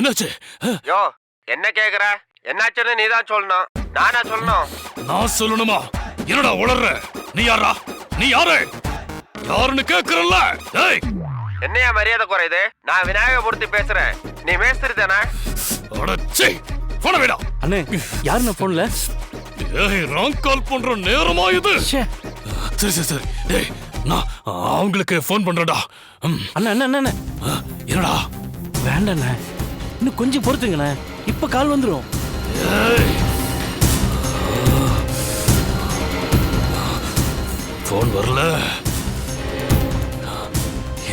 என்னாச்சு? யோ என்ன கேக்குற? என்னாச்சுன்னு நீதான் சொல்லணும், நானா சொல்லணும்? நான் சொல்லணுமா? என்னடா உளர்ற? நீ யாரா? நீ யாரு? யாருன்னு கேக்குறல்ல? டேய் என்னையா மரியாதை குறையுது? நான் விநாயகமூர்த்தி பேசுறேன். நீ மேஸ்திரி தானே? அடச்சே, போன வேடா. அண்ணே யாருண்ணா போன்ல? ஏய், ராங் கால் பண்ற நேரமா இது? சரி சரி சரி. டேய் நான் அவங்களுக்கு ஃபோன் பண்றேன்டா. அண்ணா அண்ணா அண்ணா என்னடா? வேண்டாண்ணே, இன்னும் கொஞ்சம் பொறுத்துங்கண்ணே, இப்ப கால் வந்துரும். ஃபோன் வரல,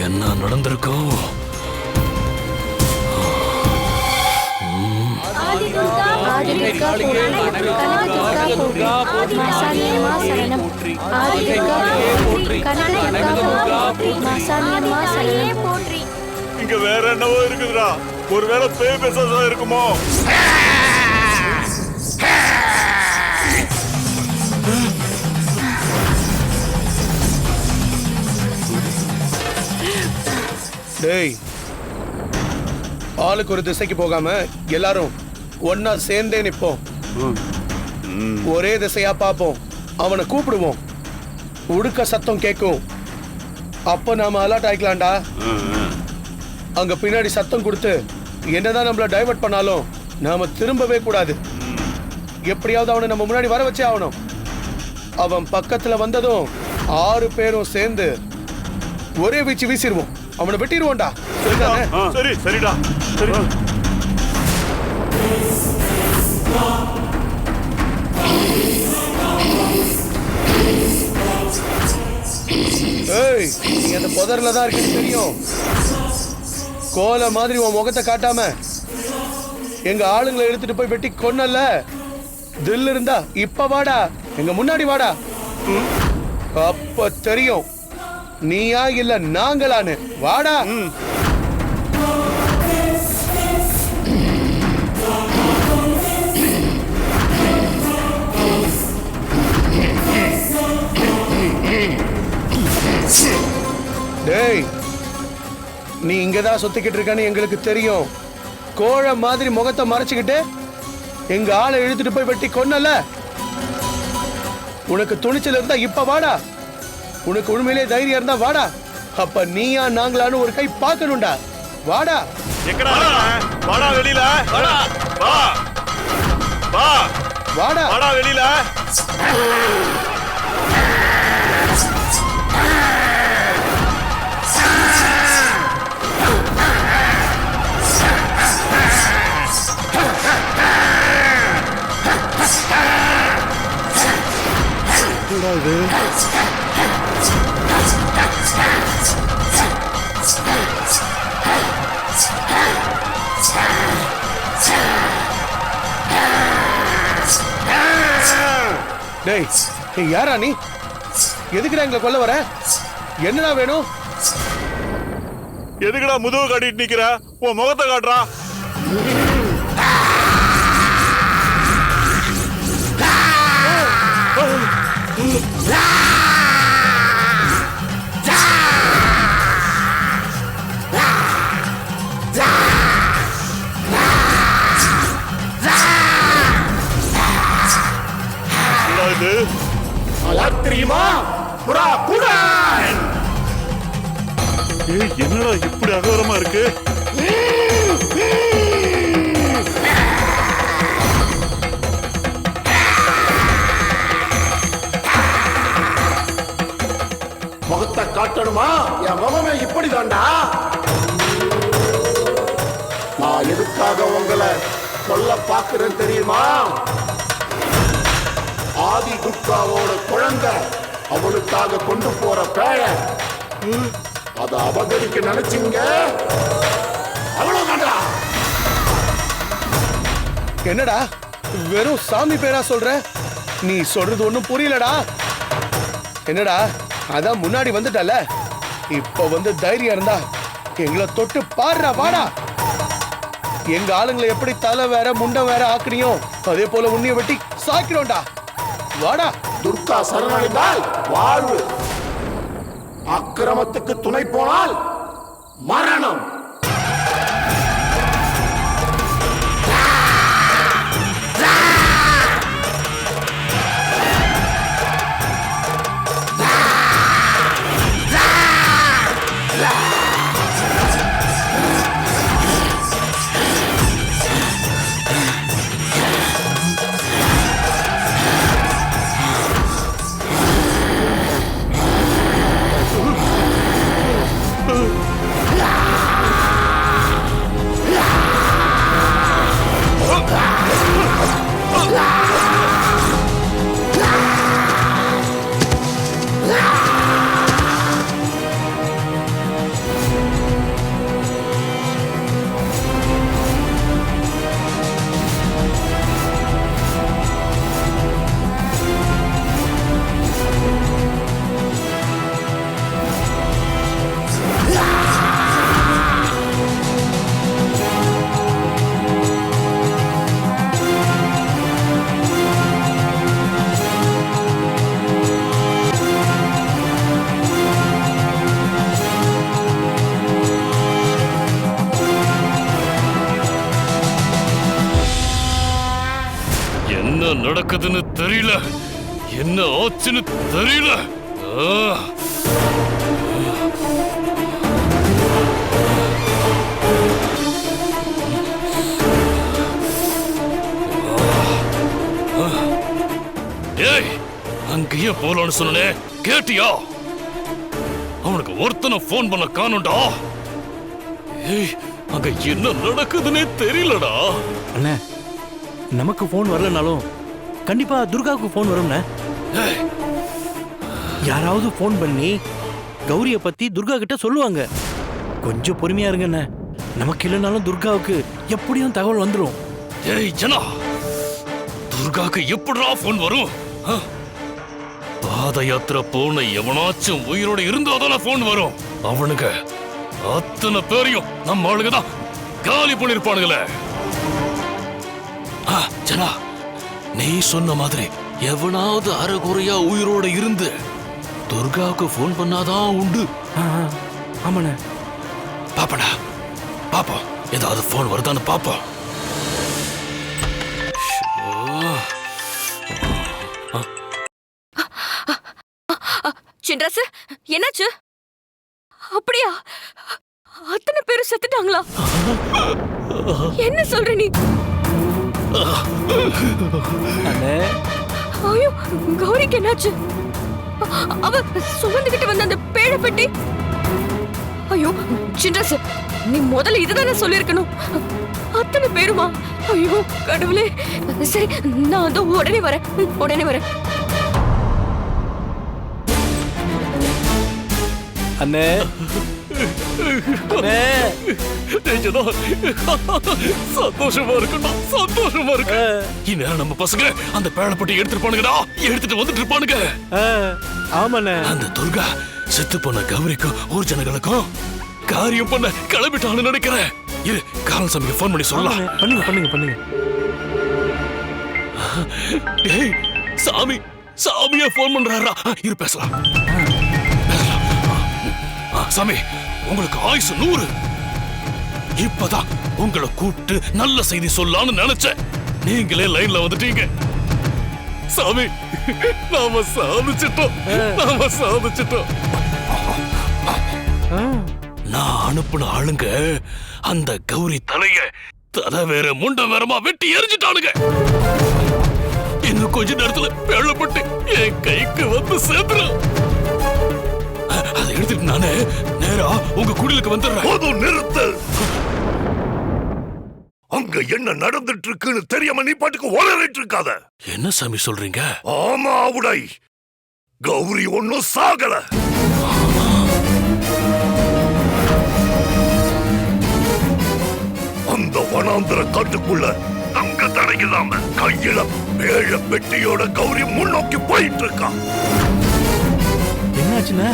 என்ன நடந்திருக்கும்? இங்க வேற என்னவோ இருக்குதுடா. ஒருவேளை பேய் பிசாசா இருக்குமோ? டேய், ஆளுக்கு ஒரு திசைக்கு போகாம எல்லாரும் ஒன்னா சேர்ந்தே நிப்போம். ஒரே திசையா பாப்போம். அவனை கூப்பிடுவோம். உடுக்க சத்தம் கேட்கும். அப்ப நாம அலர்ட் ஆயிக்கலாம்டா. அங்க பின்னாடி சத்தம் கொடுத்து என்னதான் நம்மள டைவர்ட் பண்ணாலும் நாம திரும்பவே கூடாது. எப்படியாவது அவனை நம்ம முன்னாடி வர வச்சே ஆகணும். அவன் பக்கத்துல வந்ததும் 6 பேரும் சேர்ந்து ஒரே வீச்சு வீசிடுவோம். அவனை வெட்டிடுவோம்டா. சரி சரிடா. சரி. ஏய், நீ அந்த புதர்ல தான் இருக்குன்னு தெரியும். கோல மாதிரி உன் முகத்தை காட்டாம எங்க ஆளுங்களை எடுத்துட்டு போய் வெட்டி கொன்னல. தில் இருந்தா இப்ப வாடா, எங்க முன்னாடி வாடா. அப்ப தெரியும் நீயா இல்ல நாங்களான்னு. வாடா. டேய், நீ இங்கதான் சுத்திக்கிட்டு இருக்கான்னு எங்களுக்கு தெரியும். கோழ மாதிரி முகத்தை மறைச்சுக்கிட்டு எங்க ஆளை இழுத்துட்டு போய் வெட்டி கொன்னல. உனக்கு துணிச்சல் இருந்தா இப்ப வாடா. உனக்கு உண்மையிலே தைரியம் இருந்தா வாடா. அப்ப நீயா நாங்களான்னு ஒரு கை பார்க்கணும்டா. வாடா. வாடா வெளியில. வாடா. வா வா. வாடா. வாடா வெளியில. டேய், யாரா நீ? எதுக்குடா எங்களை கொல்ல வர? என்னடா வேணும்? எதுக்குடா முதுகு காட்டிட்டு நிக்கிற? உன் முகத்தை காட்டுறா. என்னடா இப்படி அகோரமா இருக்கு? முகத்தை காட்டணுமா? என் முகமே இப்படி தாண்டா. நான் எதுக்காக உங்களை சொல்ல பாக்குறேன் தெரியுமா? ஆதி துர்காவோட குழந்தை அவளுக்காக கொண்டு போற பேழை அதை அபகரிக்க நினைச்சீங்க. அவ்வளவுதான்டா. என்னடா வெறும் சாமி பேரா சொல்ற? நீ சொல்றது ஒண்ணும் புரியலடா. என்னடா அதான் முன்னாடி வந்துட்டல, இப்ப வந்து தைரியம் இருந்தா எங்களை தொட்டு பாடுறா. வாடா. எங்க ஆளுங்களை எப்படி தலை வேற முண்டை வேற ஆக்குனியோ அதே போல உன்னைய வெட்டி சாக்கிறோம்டா. வாடா. துர்கா சரணடைந்தால் வாழ்வு, அக்கிரமத்துக்கு துணை போனால் மரணம். நடக்குதுன்னு தெரியல, என்ன ஆச்சுன்னு தெரியல. ஏய், அங்கேயே போலான்னு சொன்னே, கேட்டியா? அவனுக்கு ஒருத்தனை போன் பண்ண காணும்டா. ஏய், அங்க என்ன நடக்குதுன்னே தெரியலடா. அண்ணே, நமக்கு போன் வரலனாலும் கண்டிப்பா துர்காவுக்கு போன் வரும்ண்ணே. ஏய், யாராவது போன் பண்ணி கௌரிய பத்தி துர்கா கிட்ட சொல்லுவாங்க. கொஞ்சம் பொறுமையா இருங்கண்ணே. நமக்கு இல்லைனாலும் துர்காவுக்கு எப்படியும் தகவல் வந்துடும். ஏய் ஜனா, துர்காக்கு எப்படிடா போன் வரும்? பாத யாத்திரை போன எவனாச்சும் உயிரோட இருந்தாதான போன் வரும். அவனுங்க அத்தனை பேரையும் நம்ம ஆளுங்க தான் காலி பண்ணிருப்பானுங்களே. ஜனா, நீ சொன்ன மாதிரி எவனாவது அரைகுறையா உயிரோட இருந்து துர்காவுக்கு போன் பண்ணாதான் உண்டு. ஆமாண்ணே. பாப்படா, பாப்போம் ஏதாவது போன் வருதான்னு பாப்போம். சின்ராசு, என்னாச்சு? அப்படியா? அத்தனை பேரும் செத்துட்டாங்களா? என்ன சொல்ற நீ? அண்ணே, ஐயோ, கௌரிக்கு என்னாச்சு? அவ சுமந்துகிட்டு வந்த அந்த பேழை பெட்டி. ஐயோ சின்ராசு, நீ முதல்ல இதுதானே சொல்லிருக்கணும். அத்தனை பேருமா? ஐயோ கடவுளே. சரி, நான் அதோ உடனே வரேன், உடனே வரேன். அண்ணே, அண்ணே. சந்தோஷமா இருக்குடா, சந்தோஷமா இருக்கு. இந்நேரம் நம்ம பசங்க அந்த பேழப்பட்டி எடுத்துருப்பானுங்கடா, எடுத்துட்டு வந்துட்டு இருப்பானுங்க. ஆமாண்ணே. அந்த துர்கா செத்து போன கௌரிக்கும் ஊர் ஜனங்களுக்கும் காரியம் பண்ண கிளம்பிட்டான்னு நினைக்கிறேன். இரு, காலசாமிக்கு போன் பண்ணி சொல்லலாம். பண்ணுங்க பண்ணுங்க பண்ணுங்க. டேய், சாமி, சாமியா போன் பண்றாரா? இரு பேசலாம். சாமி, உங்களுக்கு ஆயுசு 100. இப்பதான் உங்களை கூப்பிட்டு நல்ல செய்தி சொல்லலாம்னு நினைச்சேன். நீங்களே லைன்ல வந்துட்டீங்க. சாமி, நாம சாதிச்சிட்டோம், நாம சாதிச்சிட்டோம். நான் அனுப்புன ஆளுங்க அந்த கௌரி தலை வேற முண்ட வேறமா வெட்டி எரிஞ்சிட்டானுங்க. இன்னும் கொஞ்ச நேரத்துல பேழப்பட்டு என் கைக்கு வந்து சேர்ந்துடும். அதை எடுத்துட்டு நானே நேரா உங்க குடிலுக்கு வந்துடுறேன். போதும், நிறுத்து. அங்க என்ன நடந்துட்டு இருக்குன்னு தெரியாம நீ பாட்டுக்கு உளறிட்டு இருக்காத. என்ன சாமி சொல்றீங்க? ஆமா உடை, கௌரி ஒன்னும் சாகல. அந்த வனாந்திர காட்டுக்குள்ள தங்க தடை இல்லாம கையில பேழ பெட்டியோட கௌரி முன்னோக்கி போயிட்டு இருக்கான். என்னாச்சுண்ணே?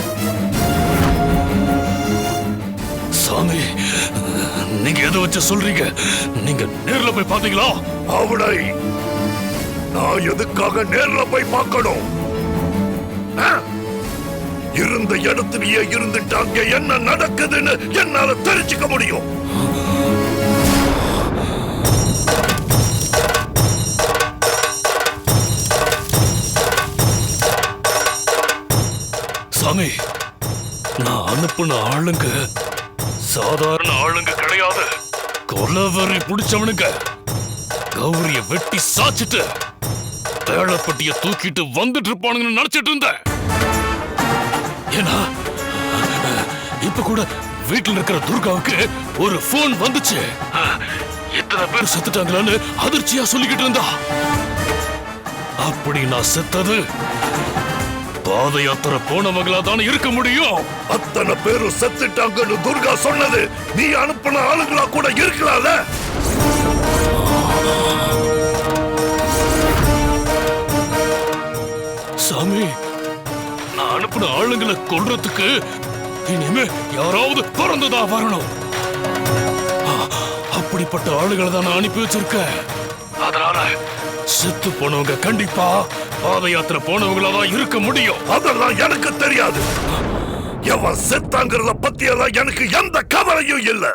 சாமி, நீங்க எதை வச்சு சொல்றீங்க? நீங்க நேர்ல போய் பாத்தீங்களா? அவளை நான் எதுக்காக நேர்ல போய் பார்க்கணும்? இருந்த இடத்துலயே இருந்துட்டு அங்க என்ன நடக்குதுன்னு என்னால தெரிஞ்சுக்க முடியும். சாமி, நான் அனுப்புன ஆளுங்க சாதாரண ஆளுங்க கிடையாது. கொலவரி பிடிச்சவனுங்க. கௌரிய வெட்டி சாச்சிட்டு பேழப்பட்டிய தூக்கிட்டு வந்துட்டு இருப்பானுங்கன்னு நினைச்சிட்டு இருந்தேன். ஏன்னா இப்ப கூட வீட்டுல இருக்கிற துர்காவுக்கு ஒரு போன் வந்துச்சு. எத்தனை பேர் செத்துட்டாங்களான்னு அதிர்ச்சியா சொல்லிக்கிட்டு இருந்தா. அப்படி நான் செத்தது பாத யாத்திரை போனவங்களா தான் இருக்க முடியும். அத்தனை பேரும் செத்துட்டாங்கன்னு துர்கா சொன்னது நீ அனுப்பின ஆளுங்களா கூட இருக்கலாம்ல. சாமி, நான் அனுப்பின ஆளுங்களை கொல்றதுக்கு இனிமே யாராவது பிறந்ததா வரணும். அப்படிப்பட்ட ஆளுகளை தான் நான் அனுப்பி வச்சிருக்கேன். அதனால செத்து போனவங்க கண்டிப்பா பாத யாத்திரை போனவங்களா தான் இருக்க முடியும். அதெல்லாம் எனக்கு தெரியாது. எவன் செத்தாங்கிறத பத்தி எல்லாம் எனக்கு எந்த கவலையும் இல்ல.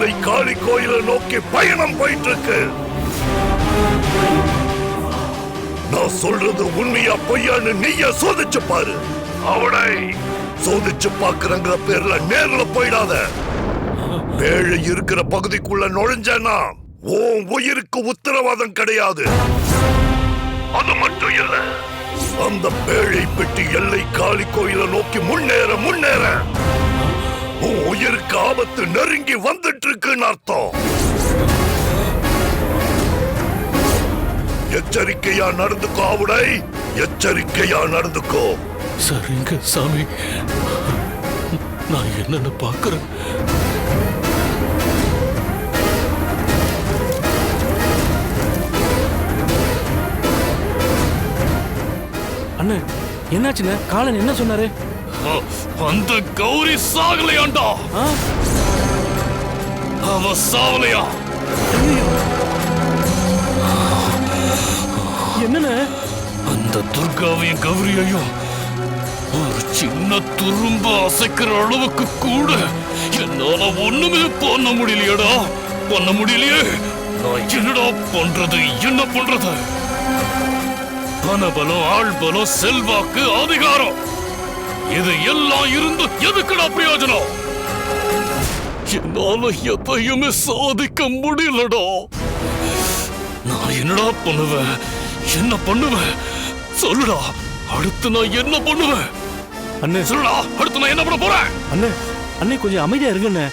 எல்லை காளி கோயிலை நோக்கி பயணம் போயிட்டு இருக்கு. நான் சொல்றது உண்மையா பொய்யான்னு நீயே சோதிச்சு பாரு. அவனை சோதிச்சு பாக்குறங்கிற பேர்ல நேர்ல போயிடாத. பேழை இருக்கிற பகுதிக்குள்ள நுழைஞ்சனா உன் உயிருக்கு உத்தரவாதம் கிடையாது. அது மட்டும் இல்ல, அந்த பேழை பெட்டி எல்லை காளி கோயிலை நோக்கி முன்னேற முன்னேற உன் உயிருக்கு ஆபத்து நெருங்கி வந்துட்டு இருக்குன்னு அர்த்தம். எச்சரிக்கையா நடந்துக்கோ ஆவுடை, எச்சரிக்கையா நடந்துக்கோ. சரிங்க சாமி, நான் என்னன்னு பாக்குறேன். அண்ணே என்னாச்சுண்ணே? காலன் என்ன சொன்னாரு? அந்த கௌரி சாகலையாண்டா. ஆ? அவ சாவலையா? என்னண்ணே? அந்த துர்காவையும் கௌரியையும் ஒரு சின்ன துரும்ப அசைக்கிற அளவுக்கு கூட என்னால ஒண்ணுமே பண்ண முடியலையடா. பண்ண முடியலையே. நான் என்னடா பண்றது? என்ன பண்றது? பணபலம், ஆள்பலம், செல்வாக்கு, அதிகாரம், இது எல்லாம் இருந்து எதுக்குடா பிரயோஜனம்? என்னால எதையுமே சாதிக்க முடியலடா. நான் என்னடா பண்ணுவேன்? என்ன பண்ணுவேன்? சொல்லுடா. அடுத்து நான் என்ன பண்ணுவேன்? அண்ணே சொல்லுடா. அடுத்து நான் என்ன பண்ண போறேன்? அண்ணே அண்ணே கொஞ்சம் அமைதியா இருங்கண்ணே.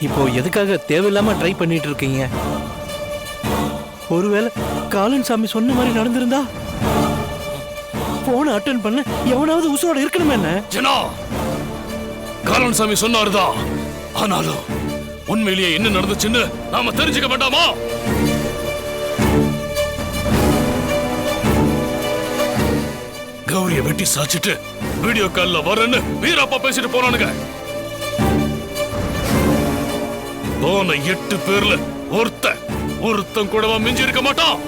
இப்போ எதுக்காக தேவையில்லாம ட்ரை பண்ணிட்டு இருக்கீங்க? ஒருவேளை காலன் சாமி சொன்ன மாதிரி நடந்திருந்தா போன அட்டன் பண்ண எவனாவது உசுரோட இருக்கணுமே. என்ன ஜனா, காலன் சாமி சொன்னாருதான். ஆனாலும் உண்மையிலேயே என்ன நடந்துச்சுன்னு நாம தெரிஞ்சுக்க வேண்டாமா? கௌரிய வெட்டி சாச்சிட்டு வீடியோ கால்ல வரேன்னு வீரப்பா பேசிட்டு போறானுங்க. போன 8 பேர்ல ஒருத்தன் கூடவா மிஞ்சி இருக்க மாட்டான்.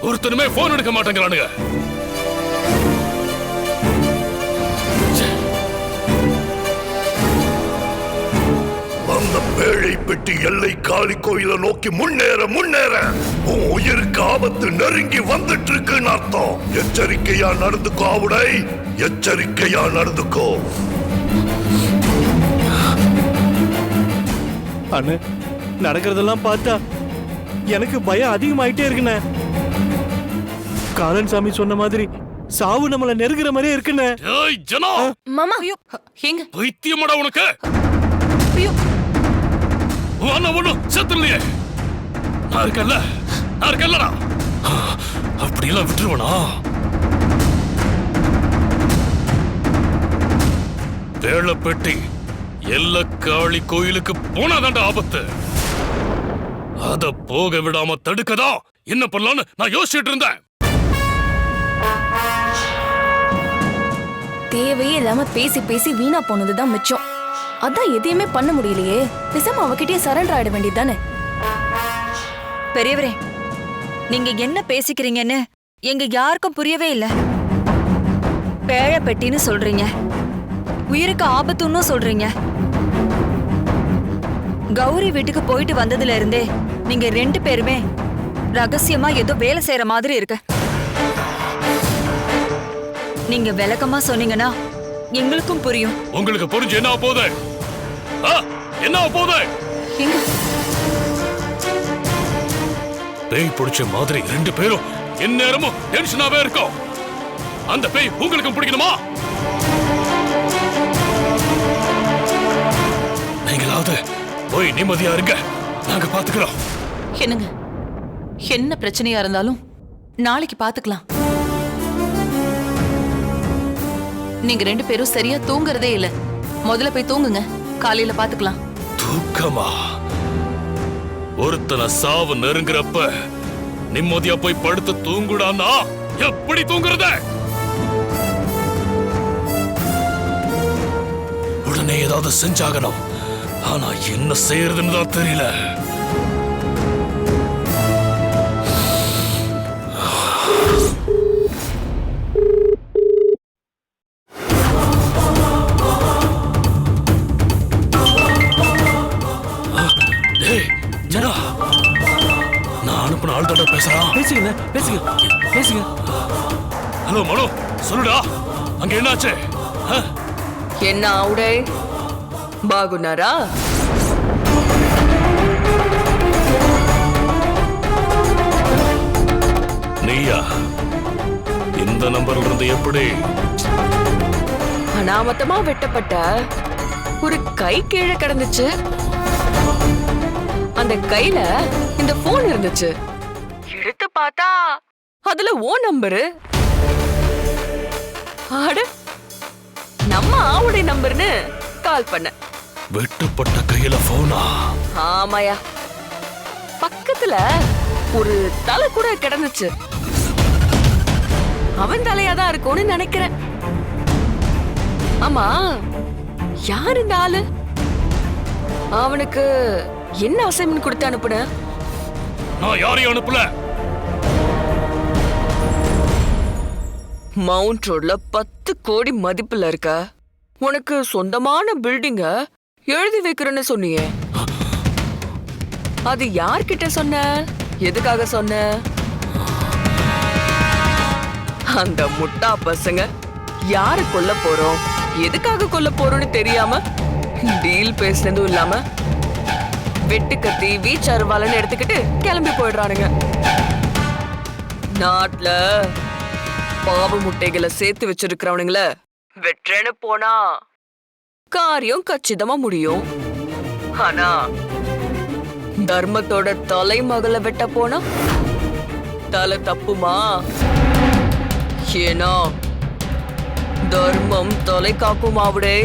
ஒருத்தனுமே போன் எடுக்க மாட்டேங்கிறானுங்க. அந்த பேழை பெட்டி எல்லை காளி கோயிலை நோக்கி முன்னேற முன்னேற உன் உயிருக்கு ஆபத்து நெருங்கி வந்துட்டு இருக்குன்னு அர்த்தம். எச்சரிக்கையா நடந்துக்கோ ஆவுடை, எச்சரிக்கையா நடந்துக்கோ. அண்ணே நடக்கிறதெல்லாம் பார்த்தா எனக்கு பயம் அதிகமாயிட்டே இருக்குண்ணே. காலன் சாமி சொன்ன மாதிரி சாவு நம்மள நெருங்குற மாதிரியே இருக்குண்ணே. ஏய் ஜனா, மாமா எங்க? பைத்தியமாடா உனக்கு? ஐயோ, உன்ன ஒண்ணும் செத்துலையே. நான் இருக்கல்லடா. அப்படியெல்லாம் விட்டுருவனா? வேளப்பெட்டி எல்ல காளி கோயிலுக்கு போனாதாண்டா ஆபத்து. அத போக விடாம தடுக்கதா என்ன பண்ணலான்னு நான் யோசிச்சுட்டு இருந்தேன். தேவையே இல்லாம பேசி பேசி வீணா போனதுதான் மிச்சம். அதான் எதையுமே பண்ண முடியலையே. பேசாம அவகிட்டயே சரண்டர் ஆயிட வேண்டியதுதானே. பெரியவரே, நீங்க என்ன பேசிக்கிறீங்கன்னு எங்க யாருக்கும் புரியவே இல்ல. பேழை பெட்டின்னு சொல்றீங்க, உயிருக்கு ஆபத்துன்னு சொல்றீங்க. கௌரி வீட்டுக்கு போயிட்டு வந்ததுல இருந்தே நீங்க 2 பேருமே ரகசியமா ஏதோ வேலை செய்யற மாதிரி இருக்கு. நீங்க விளக்கமா சொன்னீங்கன்னா எங்களுக்கும் புரியும். உங்களுக்கு புரிஞ்சு என்ன போகுது? என்ன போகுது? பேய் பிடிச்ச மாதிரி 2 பேரும் எந்நேரமும் டென்ஷனாவே இருக்கும். அந்த பேய் உங்களுக்கும் பிடிக்கணுமா? நீங்களாவது போய் நிம்மதியா இருங்க, நாங்க பாத்துக்கிறோம். என்னங்க, என்ன பிரச்சனையா இருந்தாலும் நாளைக்கு பாத்துக்கலாம். நீங்க 2 பேரும் சரியா தூங்குறதே இல்ல. முதல்ல போய் தூங்குங்க, காலையில பாத்துக்கலாம். தூக்கமா? ஒருத்தனை சாவு நெருங்குறப்ப நிம்மதியா போய் படுத்து தூங்குடான்னா எப்படி தூங்குறத? உடனே ஏதாவது செஞ்சாகணும். ஆனா என்ன செய்யறதுன்னு தான் தெரியல. நான் அனுப்பின ஆள் தோட பேசுறான். பேசுங்க பேசுங்க பேசுங்க. ஹலோ மனோ, சொல்லுடா, அங்க என்னாச்சு? என்ன ஆவுடே, பாகுனாரா? நீயா? இந்த நம்பர்ல இருந்து எப்படி? அனாமத்தமா வெட்டப்பட்ட ஒரு கை கீழே கிடந்துச்சு. அந்த கையில இந்த போன் இருந்துச்சு. எடுத்து பார்த்தா அதுல ஓ நம்பரு. அட, நம்ம ஆவுடைய நம்பர்னு கால் பண்ண. வெட்டுப்பட்ட கையில போனா? ஆமாயா. பக்கத்துல ஒரு தலை கூட கிடந்துச்சு. அவன் தலையாதான் இருக்கும்னு நினைக்கிறேன். ஆமா, யார் இந்த ஆளு? அவனுக்கு என்ன அசைன்மெண்ட் கொடுத்து அனுப்புன? நான் யாரையும் அனுப்பல. மவுண்ட் ரோட்ல 10 கோடி மதிப்புல இருக்க உனக்கு சொந்தமான பில்டிங்க எழுதி வைக்கிறேன்னு சொன்னியே, அது யார்கிட்ட சொன்ன? எதுக்காக சொன்ன? அந்த முட்டா பசங்க யாரு கொல்ல போறோம், எதுக்காக கொல்ல போறோம்னு தெரியாம டீல் பேசுனதும் இல்லாம வெட்டு கத்தி வீச்சருவாலன்னு எடுத்துக்கிட்டு கிளம்பி போயிடுறானுங்க. நாட்டுல பாவ முட்டைகளை சேர்த்து வச்சிருக்கிறவனுங்கள வெற்றேன்னு போனா காரியம் கச்சிதமா முடியும். ஆனா தர்மத்தோட தலைமகளை வெட்ட போனா தலை தப்புமா? ஏன்னா தர்மம் தலை காக்குமாவுடே.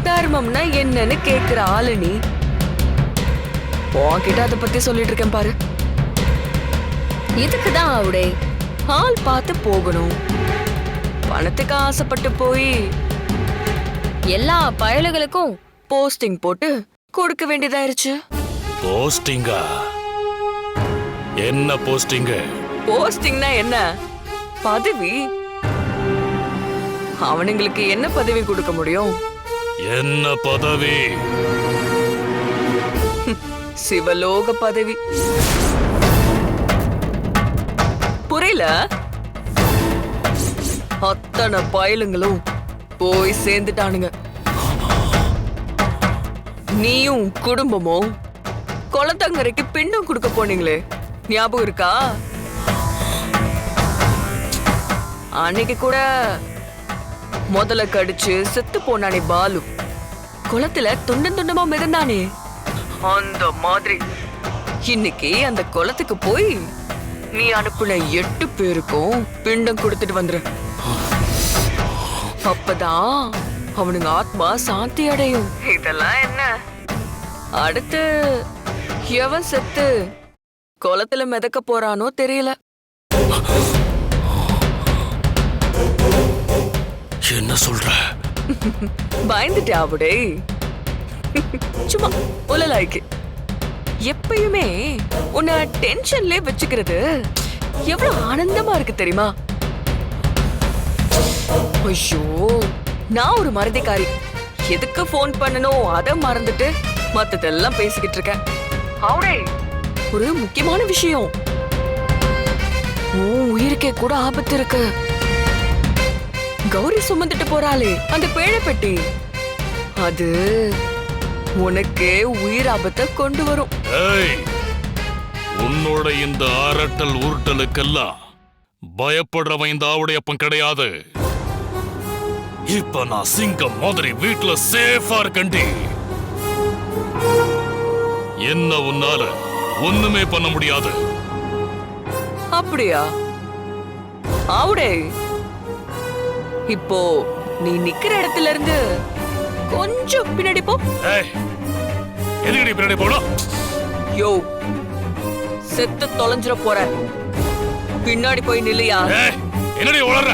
தர்மம்னா என்னன்னு கேக்குற ஆளு நீ. உன்கிட்ட அதை பத்தி சொல்லிட்டு இருக்கேன் பாரு. இதுக்குதான் அவடே ஆள் பார்த்து போகணும். பணத்துக்கு ஆசைப்பட்டு போய் எல்லா பயலுகளுக்கும் போஸ்டிங் போட்டு கொடுக்க வேண்டியதாயிருச்சு. போஸ்டிங்கா? என்ன போஸ்டிங்? போஸ்டிங்னா என்ன? பதவி. அவனுங்களுக்கு என்ன பதவி கொடுக்க முடியும்? என்ன பதவி? சிவலோக பதவி. புரியல? அத்தனை பயலுங்களும் போய் சேர்ந்துட்டானுங்க. நீயும் குடும்பமும் குளத்தங்கரைக்கு பின்னம் கொடுக்க போனீங்களே, ஞாபகம் இருக்கா? அன்னைக்கு கூட முதல்ல கடிச்சு செத்து போனானே பாலு, குளத்துல துண்டம் துண்டமா மிதந்தானே, அந்த மாதிரி இன்னைக்கு அந்த குளத்துக்கு போய் நீ அனுப்புன 8 பேருக்கும் பிண்டம் கொடுத்துட்டு வந்துரு. அப்பதான் அவனுங்க ஆத்மா சாந்தி அடையும். இதெல்லாம் என்ன? அடுத்து எவன் செத்து குளத்துல மிதக்க போறானோ தெரியல. என்ன சொல்ற? பயந்துட்டே அவடே. சும்மா உலலாய்க்கு. எப்பயுமே உன்னை டென்ஷன்ல வச்சுக்கிறது எவ்வளவு ஆனந்தமா இருக்கு தெரியுமா? ஐயோ, நான் ஒரு மறதிக்காரி. எதுக்கு போன் பண்ணணும் அத மறந்துட்டு மத்ததெல்லாம் பேசிக்கிட்டு இருக்கேன். அவடே, ஒரு முக்கியமான விஷயம். உன் உயிருக்கே கூட ஆபத்து இருக்கு. கௌரி சுமந்துட்டு போறாளே அந்த பேழப்பெட்டி, அது உனக்கே உயிர் ஆபத்தை கொண்டு வரும். ஏய், உன்னோட இந்த அரட்டல் உருட்டலுக்கெல்லாம் பயப்படுறவன் இந்த ஆவுடையப்பன் கிடையாது. இப்ப நான் சிங்கம் மாதிரி வீட்டுல சேஃபா இருக்கண்டி. என்ன உன்னால ஒண்ணுமே பண்ண முடியாது. அப்படியா? ஆவுடே, இப்போ நீ நிக்கிற இடத்துல இருந்து கொஞ்சம் பின்னாடி போ. ஏய், எதுக்கு நீ பின்னாடி போகணும்? யோ செத்து தொலைஞ்சிர போற, பின்னாடி போய் நில்லையா? ஏய், என்னடி உளற?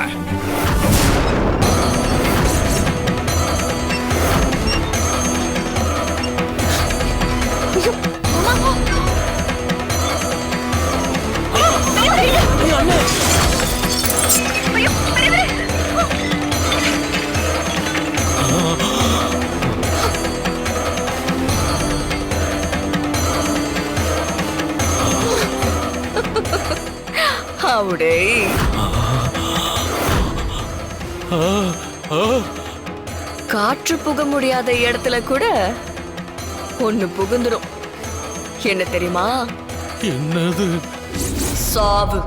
அவடே காற்று புக முடியாத இடத்துல கூட ஒண்ணு புகுந்துடும். என்ன தெரியுமா? என்னது? சாவு.